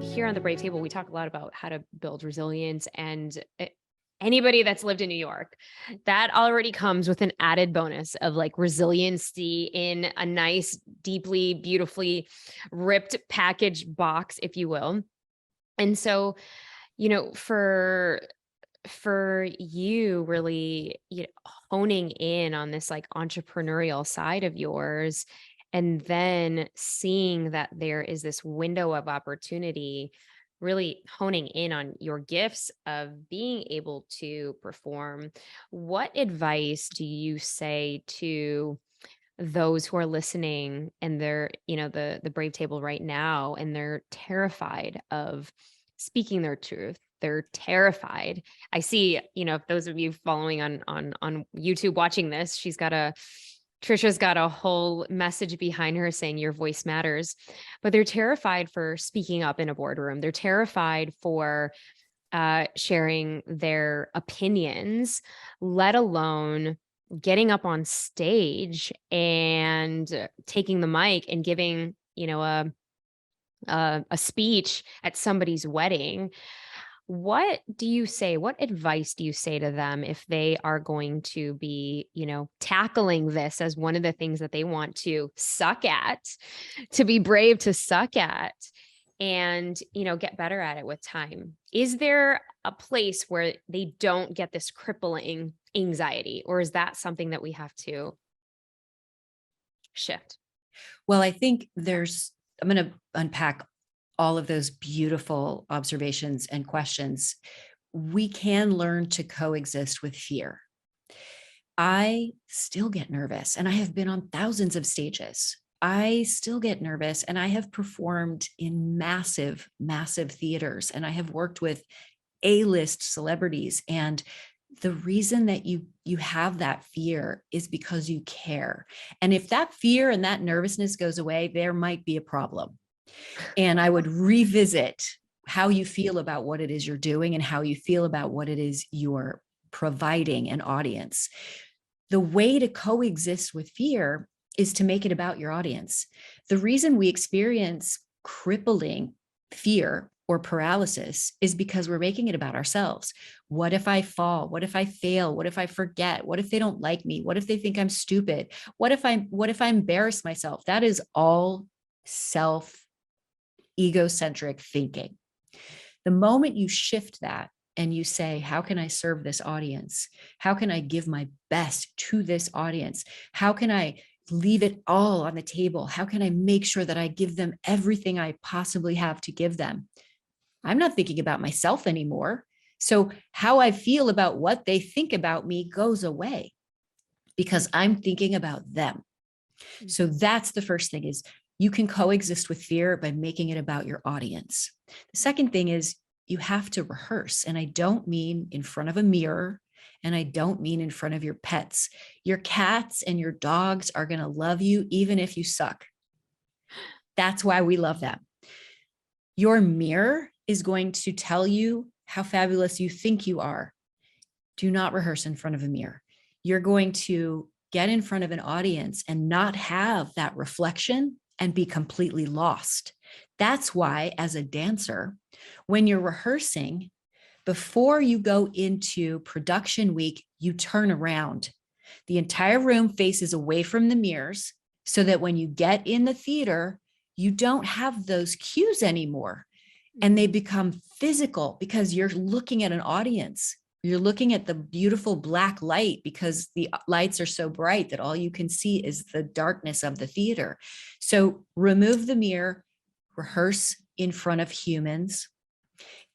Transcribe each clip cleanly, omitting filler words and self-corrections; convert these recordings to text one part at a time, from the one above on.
here on the Brave Table, we talk a lot about how to build resilience, and anybody that's lived in New York, that already comes with an added bonus of like resiliency in a nice, deeply, beautifully ripped package box, if you will. And so, for you really, honing in on this like entrepreneurial side of yours, and then seeing that there is this window of opportunity, really honing in on your gifts of being able to perform. What advice do you say to those who are listening and they're, the Brave Table right now, and they're terrified of speaking their truth? They're terrified. I see, if those of you following on YouTube watching this, Tricia's got a whole message behind her saying your voice matters. But they're terrified for speaking up in a boardroom. They're terrified for sharing their opinions, let alone getting up on stage and taking the mic and giving, a speech at somebody's wedding. What do you say? What advice do you say to them if they are going to be, tackling this as one of the things that they want to suck at, to be brave to suck at, and, get better at it with time? Is there a place where they don't get this crippling anxiety, or is that something that we have to shift? Well, I think I'm going to unpack all of those beautiful observations and questions. We can learn to coexist with fear. I still get nervous, and I have been on thousands of stages. I still get nervous, and I have performed in massive, massive theaters, and I have worked with A-list celebrities. And the reason that you have that fear is because you care. And if that fear and that nervousness goes away, there might be a problem. And I would revisit how you feel about what it is you're doing and how you feel about what it is you're providing an audience. The way to coexist with fear is to make it about your audience. The reason we experience crippling fear or paralysis is because we're making it about ourselves. What if I fall? What if I fail? What if I forget? What if they don't like me? What if they think I'm stupid? What if I embarrass myself? That is all egocentric thinking. The moment you shift that and you say, how can I serve this audience? How can I give my best to this audience? How can I leave it all on the table? How can I make sure that I give them everything I possibly have to give them? I'm not thinking about myself anymore. So how I feel about what they think about me goes away because I'm thinking about them. So that's the first thing, is you can coexist with fear by making it about your audience. The second thing is you have to rehearse. And I don't mean in front of a mirror, and I don't mean in front of your pets. Your cats and your dogs are going to love you even if you suck. That's why we love them. Your mirror is going to tell you how fabulous you think you are. Do not rehearse in front of a mirror. You're going to get in front of an audience and not have that reflection and be completely lost. That's why, as a dancer, when you're rehearsing, before you go into production week, you turn around. The entire room faces away from the mirrors so that when you get in the theater, you don't have those cues anymore. And they become physical because you're looking at an audience. You're looking at the beautiful black light because the lights are so bright that all you can see is the darkness of the theater. So remove the mirror, rehearse in front of humans.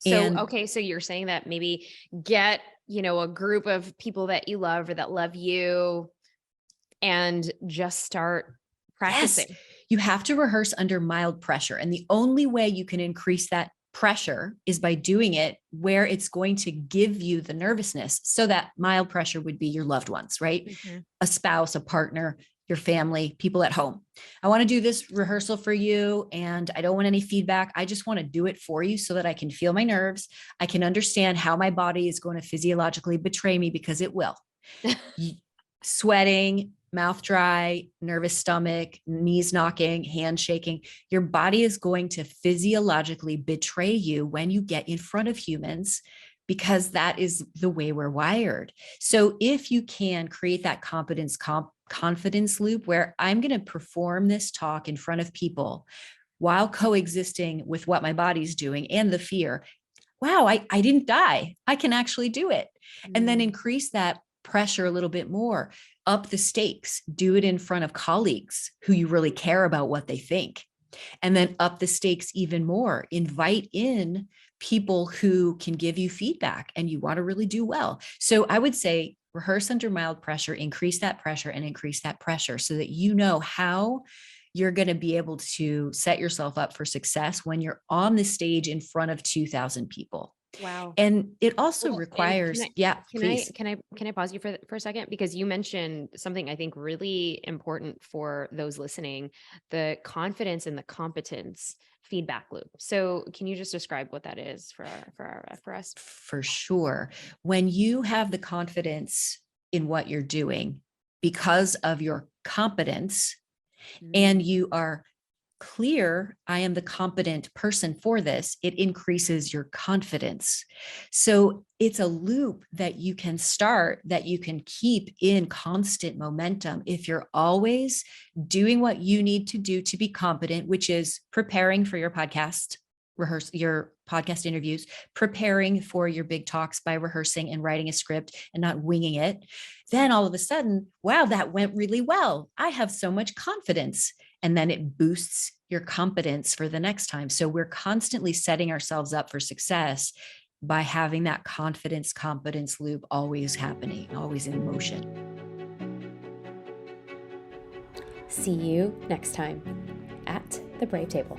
Okay, so you're saying that maybe get, a group of people that you love or that love you, and just start practicing. Yes, you have to rehearse under mild pressure. And the only way you can increase that pressure is by doing it where it's going to give you the nervousness. So that mild pressure would be your loved ones, right? Mm-hmm. A spouse, a partner, your family, people at home. I want to do this rehearsal for you, and I don't want any feedback. I just want to do it for you so that I can feel my nerves. I can understand how my body is going to physiologically betray me, because it will. Sweating, mouth dry, nervous stomach, knees knocking, hand shaking, your body is going to physiologically betray you when you get in front of humans, because that is the way we're wired. So if you can create that confidence loop where I'm going to perform this talk in front of people while coexisting with what my body's doing and the fear, wow, I didn't die. I can actually do it. And then Mm. increase that pressure a little bit more, up the stakes, do it in front of colleagues who you really care about what they think. And then up the stakes even more, invite in people who can give you feedback and you want to really do well. So I would say rehearse under mild pressure, increase that pressure and increase that pressure so that you know how you're going to be able to set yourself up for success when you're on the stage in front of 2,000 people. Wow. And it also Well, and can requires, I yeah, can I please. can I can I pause you for a second? Because you mentioned something I think really important for those listening, the confidence and the competence feedback loop. So can you just describe what that is for us? For sure. When you have the confidence in what you're doing because of your competence, and Mm. you are clear, I am the competent person for this, it increases your confidence. So it's a loop that you can start, that you can keep in constant momentum if you're always doing what you need to do to be competent, which is preparing for your podcast, rehearse your podcast interviews, preparing for your big talks by rehearsing and writing a script and not winging it. Then all of a sudden, wow, that went really well. I have so much confidence. And then it boosts your competence for the next time. So we're constantly setting ourselves up for success by having that confidence competence loop always happening, always in motion. See you next time at the Brave Table.